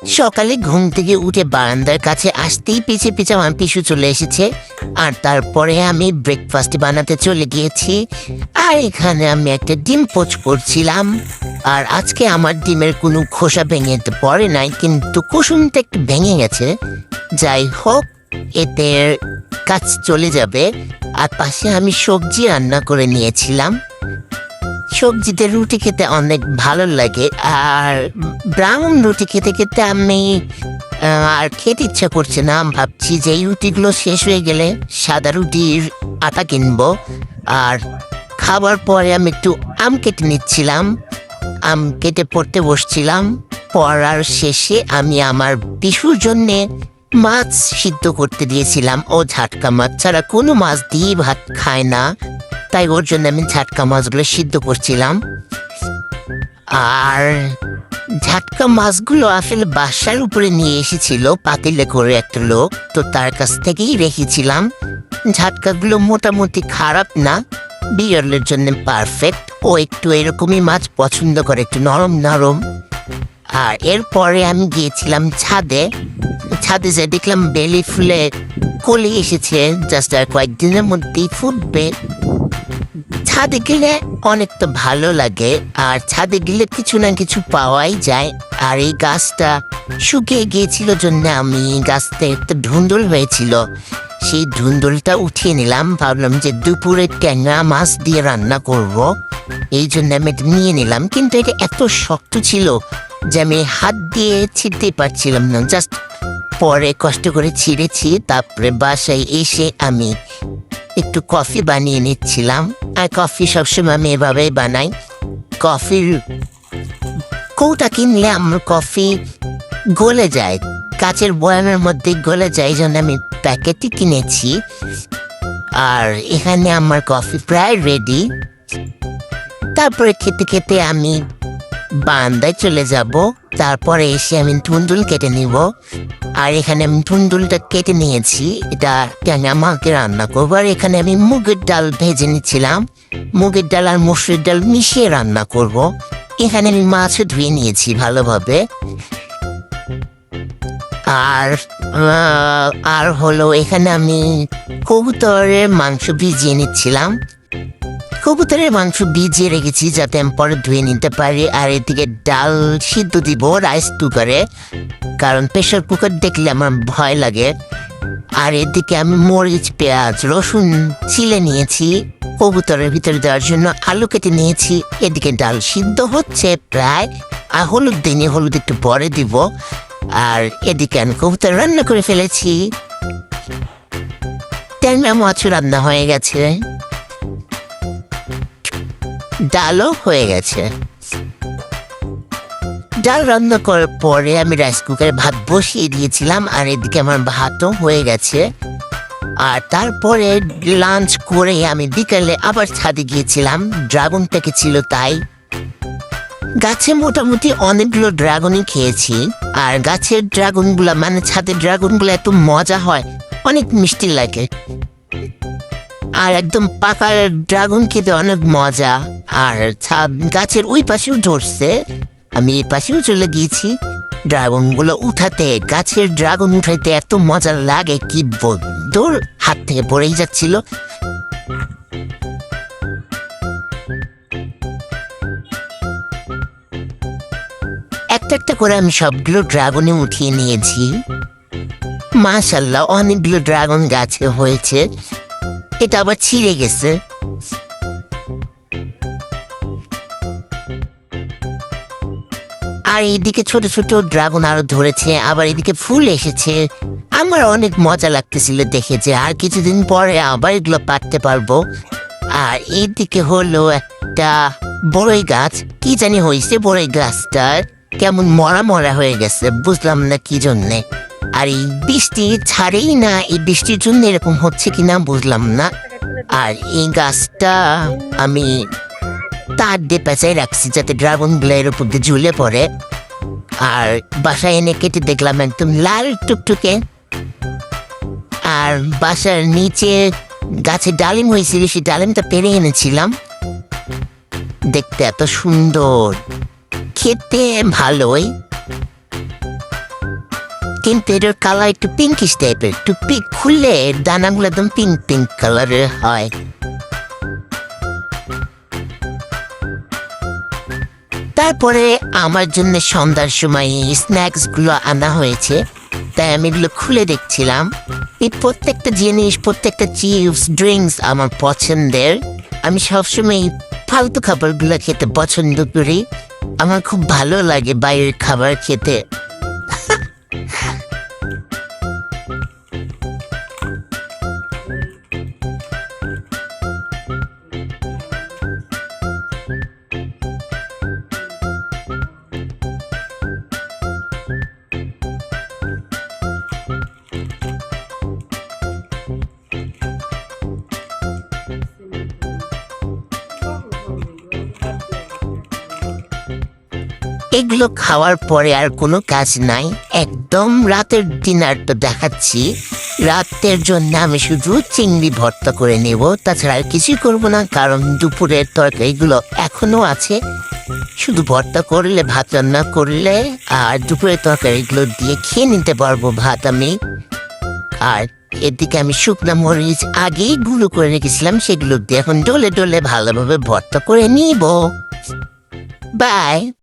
সকালে ঘুম থেকে উঠে বারান্দার কাছে আসতেই পিছে পিছে আমার পিছু চলে এসেছে। আর তারপরে আমি ব্রেকফাস্ট বানাতে চলে গিয়েছি। আর এখানে আমি একটা ডিম পোচ করছিলাম। আর আজকে আমার ডিমের কোনো খোসা ভেঙে পড়ে নাই, কিন্তু কুসুমটা একটু ভেঙে গেছে। যাই হোক, এতে কাজ চলে যাবে। আর পাশে আমি সবজি রান্না করে নিয়েছিলাম। সবজিতে রুটি খেতে অনেক ভালো লাগে। আর ব্রাউন রুটি খেতে খেতে আমি আর খেতে ইচ্ছা করছে না। ভাবছি যে এই রুটিগুলো শেষ হয়ে গেলে সাদা রুটির আটা কিনবো। আর খাবার পরে আমি একটু আম কেটে নিচ্ছিলাম, আম কেটে পড়তে বসছিলাম। পড়ার শেষে আমি আমার পিসুর জন্যে মাছ সিদ্ধ করতে দিয়েছিলাম। ও ঝাটকা মাছ ছাড়া কোনো মাছ দিয়ে ভাত খায় না, তাই ওর জন্য আমি ঝাটকা মাছগুলো সিদ্ধ করছিলাম। আর ঝাটকা মাছগুলো আসলে বাসার উপরে নিয়ে এসেছিল পাতিলে করে একটা লোক, তো তার কাছ থেকেই রেখেছিলাম। ঝাটকাগুলো মোটামুটি খারাপ না, বিড়ালের জন্য পারফেক্ট। ও একটু এরকমই মাছ পছন্দ করে, একটু নরম নরম। আর এরপরে আমি গিয়েছিলাম ছাদে। ছাদে যে দেখলাম বেলি ফুলে কলি এসেছে, জাস্ট আর কয়েকদিনের মধ্যেই ফুটবে। ছাদে গেলে অনেক তো ভালো লাগে, আর ছাদে গেলে কিছু না কিছু পাওয়াই যায়। আর এই গাছটা শুকিয়ে গিয়েছিল জন্য আমি গাছটা একটা ধুন্দুল হয়েছিল, সেই ধুন্দুলটা উঠিয়ে নিলাম। ভাবলাম যে দুপুরে ট্যাংরা মাছ দিয়ে রান্না করব, এই জন্য আমি এটা নিয়ে নিলাম। কিন্তু এটা এত শক্ত ছিল যে আমি হাত দিয়ে ছিঁড়তে পারছিলাম না। জাস্ট পরে কষ্ট করে ছিঁড়েছি। তারপরে বাসায় এসে আমি একটু কফি বানিয়ে নিচ্ছিলাম। আর কফি সবসময় আমি এভাবেই বানাই। কফির কৌটা কিনলে আমার কফি গলে যায়, কাচের বয়ামের মধ্যে গলে যায়, এই জন্য আমি প্যাকেটই কিনেছি। আর এখানে আমার কফি প্রায় রেডি। তারপরে খেতে খেতে আমি বারান্দায় চলে যাব। তারপরে এসে আমি ধুন্দুল কেটে নিব। আর এখানে আমি ধুন্দুলটা কেটে নিয়েছি, এটা আমাকে রান্না করবো। আর এখানে আমি মুগের ডাল ভেজে নিচ্ছিলাম, মুগের ডাল আর মসুর ডাল মিশিয়ে রান্না করব। এখানে আমি মাছও ধুয়ে নিয়েছি ভালোভাবে। আর আর হলো এখানে আমি কবুতরের মাংস ভিজিয়ে নিচ্ছিলাম। কবুতরের মাংস ভিজিয়ে রেখেছি যাতে আমি পরে ধুয়ে নিতে পারি। আর এদিকে ডাল সিদ্ধ দিব রাইস কুকারে, কারণ প্রেশার কুকার দেখলে আমার ভয় লাগে। আর এদিকে আমি মরিচ, পেঁয়াজ, রসুন ছিলে নিয়েছি কবুতরের ভিতরে দেওয়ার জন্য। আলু কেটে নিয়েছি। এদিকে ডাল সিদ্ধ হচ্ছে প্রায়। আর হলুদ দিনে, হলুদ একটু পরে দিব। আর এদিকে আমি কবুতর রান্না করে ফেলেছি। ট্যাংরা মাছ রান্না হয়ে গেছে, ডালও হয়ে গেছে। ডাল রান্না করার পরে আমি রাইস কুকারে ভাত বসিয়ে দিয়েছিলাম। আর এদিকে আমার ভাতও হয়ে গেছে। আর তারপরে লাঞ্চ করে আমি বিকালে আবার ছাদে গিয়েছিলাম, ড্রাগন পেকেছিল তাই। গাছে মোটামুটি অনেকগুলো ড্রাগনই খেয়েছি। আর গাছের ড্রাগনগুলো, মানে ছাদের ড্রাগনগুলো এত মজা হয়, অনেক মিষ্টি লাগে। আর একদম পাকা ড্রাগন খেতে অনেক মজা। আর গাছের ওই পাশেও ধরছে, আমি এই পাশেও চলে গিয়েছি ড্রাগনগুলো উঠাতে। গাছের ড্রাগন উঠাইতে এত মজা লাগে কি বন্ধুর, হাত থেকে পড়েই যাচ্ছিল। একটা একটা করে আমি সবগুলো ড্রাগনে উঠিয়ে নিয়েছি। মাশাআল্লাহ, অনেকগুলো ড্রাগন গাছে হয়েছে। এটা আবার ছিঁড়ে গেছে। আর এইদিকে ছোট ছোট ড্রাগন আরো ধরেছে, আবার এদিকে ফুল এসেছে। আমার অনেক মজা লাগতেছিল দেখে যে আর কিছুদিন পরে আবার এগুলো পাততে পারবো। আর এইদিকে হলো একটা বড়ই গাছ, কি জানি হয়েছে বড়ই গাছটার, কেমন মরা মরা হয়ে গেছে, বুঝলাম না কি জন্যে। আর এই বৃষ্টি ছাড়েই না, এই বৃষ্টির জন্য এরকম হচ্ছে কিনা বুঝলাম না। আর এই গাছটা আমি তার দিয়ে পেঁচাই রাখছি যাতে ড্রাগনগুলো এর উপর দিয়ে ঝুলে পড়ে। আর বাসায় এনে কেটে দেখলাম একদম লাল টুকটুকে। আর বাসার নিচে গাছে ডালিম হয়েছিল, সেই ডালিমটা পেরে এনেছিলাম। দেখতে এত সুন্দর, খেতে ভালোই। কিন্তু এটার কালার একটু পিঙ্কিশ টাইপের, একটু খুললে দানাগুলো একদম পিঙ্ক পিঙ্ক কালারের হয়। তারপরে আমার জন্য সন্ধ্যার সময় স্ন্যাক্স গুলো আনা হয়েছে, তাই আমি এগুলো খুলে দেখছিলাম। এই প্রত্যেকটা জিনিস, প্রত্যেকটা চিপস ড্রিঙ্কস আমার পছন্দের। আমি সবসময় ফালতু খাবারগুলো খেতে পছন্দ করি। আমার খুব ভালো লাগে বাইরের খাবার খেতে। এগুলো খাওয়ার পরে আর কোনো কাজ নাই, একদম রাতের ডিনারটা দেখাচ্ছি। রাতের জন্য আমি শুধু চিংড়ি ভর্তা করে নেব, তাছাড়া আর কিছুই করবো না, কারণ দুপুরের তরকারিগুলো এখনো আছে। শুধু ভর্তা করলে, ভাত রান্না করলে আর দুপুরের তরকারিগুলো দিয়ে খেয়ে নিতে পারবো ভাত আমি। আর এদিকে আমি শুকনা মরিচ আগেই গুঁড়ো করে রেখেছিলাম, সেগুলো দিয়ে এখন ডলে ডলে ভালোভাবে ভর্তা করে নিব। বাই।